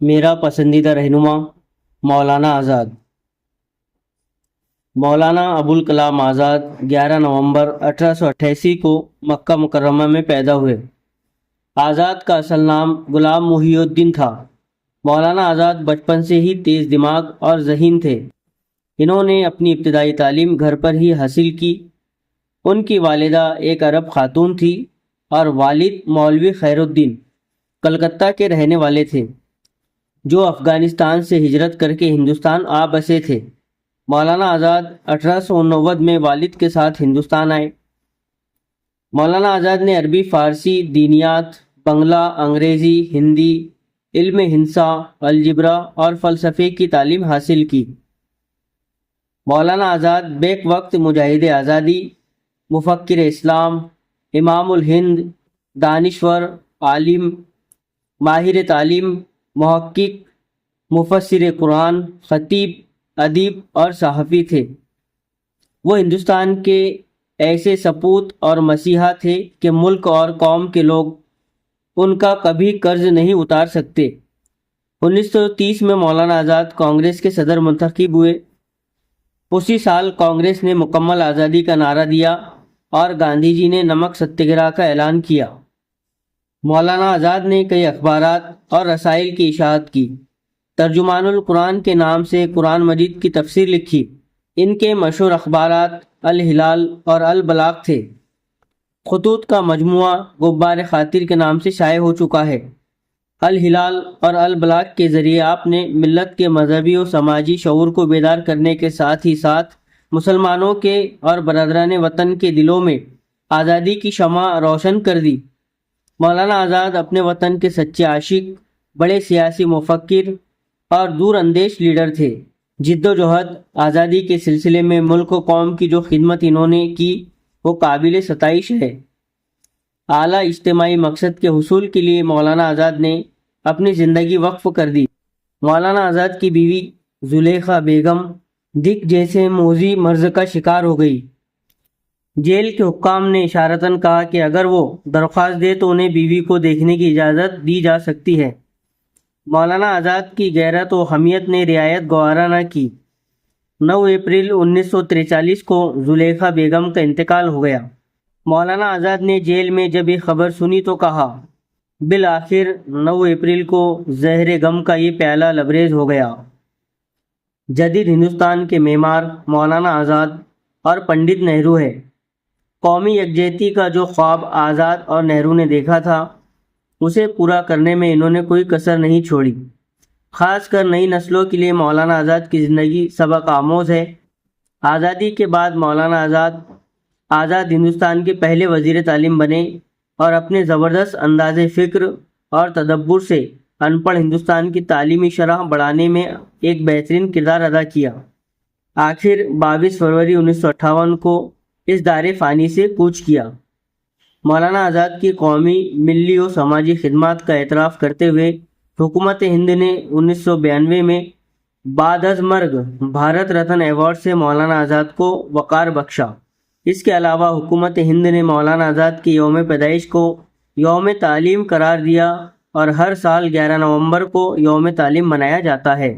میرا پسندیدہ رہنما مولانا آزاد۔ مولانا ابوالکلام آزاد 11 نومبر 1888 کو مکہ مکرمہ میں پیدا ہوئے۔ آزاد کا اصل نام غلام محی الدین تھا۔ مولانا آزاد بچپن سے ہی تیز دماغ اور ذہین تھے۔ انہوں نے اپنی ابتدائی تعلیم گھر پر ہی حاصل کی۔ ان کی والدہ ایک عرب خاتون تھی اور والد مولوی خیر الدین کلکتہ کے رہنے والے تھے، جو افغانستان سے ہجرت کر کے ہندوستان آ بسے تھے۔ مولانا آزاد 1890 میں والد کے ساتھ ہندوستان آئے۔ مولانا آزاد نے عربی، فارسی، دینیات، بنگلہ، انگریزی، ہندی، علم ہندسہ، الجبرا اور فلسفے کی تعلیم حاصل کی۔ مولانا آزاد بیک وقت مجاہد آزادی، مفکر اسلام، امام الہند، دانشور، عالم، ماہر تعلیم، محقق، مفسر قرآن، خطیب، ادیب اور صحافی تھے۔ وہ ہندوستان کے ایسے سپوت اور مسیحا تھے کہ ملک اور قوم کے لوگ ان کا کبھی قرض نہیں اتار سکتے۔ 1930 میں مولانا آزاد کانگریس کے صدر منتخب ہوئے۔ اسی سال کانگریس نے مکمل آزادی کا نعرہ دیا اور گاندھی جی نے نمک ستیہ گرہ کا اعلان کیا۔ مولانا آزاد نے کئی اخبارات اور رسائل کی اشاعت کی۔ ترجمان القرآن کے نام سے قرآن مجید کی تفسیر لکھی۔ ان کے مشہور اخبارات الہلال اور البلاغ تھے۔ خطوط کا مجموعہ غبار خاطر کے نام سے شائع ہو چکا ہے۔ الہلال اور البلاغ کے ذریعے آپ نے ملت کے مذہبی و سماجی شعور کو بیدار کرنے کے ساتھ ہی ساتھ مسلمانوں کے اور برادران وطن کے دلوں میں آزادی کی شمع روشن کر دی۔ مولانا آزاد اپنے وطن کے سچے عاشق، بڑے سیاسی مفکر اور دور اندیش لیڈر تھے۔ جد و جہد آزادی کے سلسلے میں ملک و قوم کی جو خدمت انہوں نے کی وہ قابل ستائش ہے۔ اعلیٰ اجتماعی مقصد کے حصول کے لیے مولانا آزاد نے اپنی زندگی وقف کر دی۔ مولانا آزاد کی بیوی زلیخا بیگم دک جیسے موذی مرض کا شکار ہو گئی۔ جیل کے حکام نے اشارتاً کہا کہ اگر وہ درخواست دے تو انہیں بیوی کو دیکھنے کی اجازت دی جا سکتی ہے۔ مولانا آزاد کی غیرت و حمیت نے رعایت گوارا نہ کی۔ 9 اپریل 1943 کو زلیخا بیگم کا انتقال ہو گیا۔ مولانا آزاد نے جیل میں جب یہ خبر سنی تو کہا، بالآخر 9 اپریل کو زہر غم کا یہ پیالہ لبریز ہو گیا۔ جدید ہندوستان کے معمار مولانا آزاد اور پنڈت نہرو ہے۔ قومی یکجہتی کا جو خواب آزاد اور نہرو نے دیکھا تھا اسے پورا کرنے میں انہوں نے کوئی کسر نہیں چھوڑی۔ خاص کر نئی نسلوں کے لیے مولانا آزاد کی زندگی سبق آموز ہے۔ آزادی کے بعد مولانا آزاد ہندوستان کے پہلے وزیر تعلیم بنے اور اپنے زبردست انداز فکر اور تدبر سے ان پڑھ ہندوستان کی تعلیمی شرح بڑھانے میں ایک بہترین کردار ادا کیا۔ آخر 22 فروری 1958 کو اس دار فانی سے کوچ کیا۔ مولانا آزاد کی قومی، ملی و سماجی خدمات کا اعتراف کرتے ہوئے حکومت ہند نے 1992 میں بعد از مرگ بھارت رتن ایوارڈ سے مولانا آزاد کو وقار بخشا۔ اس کے علاوہ حکومت ہند نے مولانا آزاد کی یوم پیدائش کو یوم تعلیم قرار دیا اور ہر سال 11 نومبر کو یوم تعلیم منایا جاتا ہے۔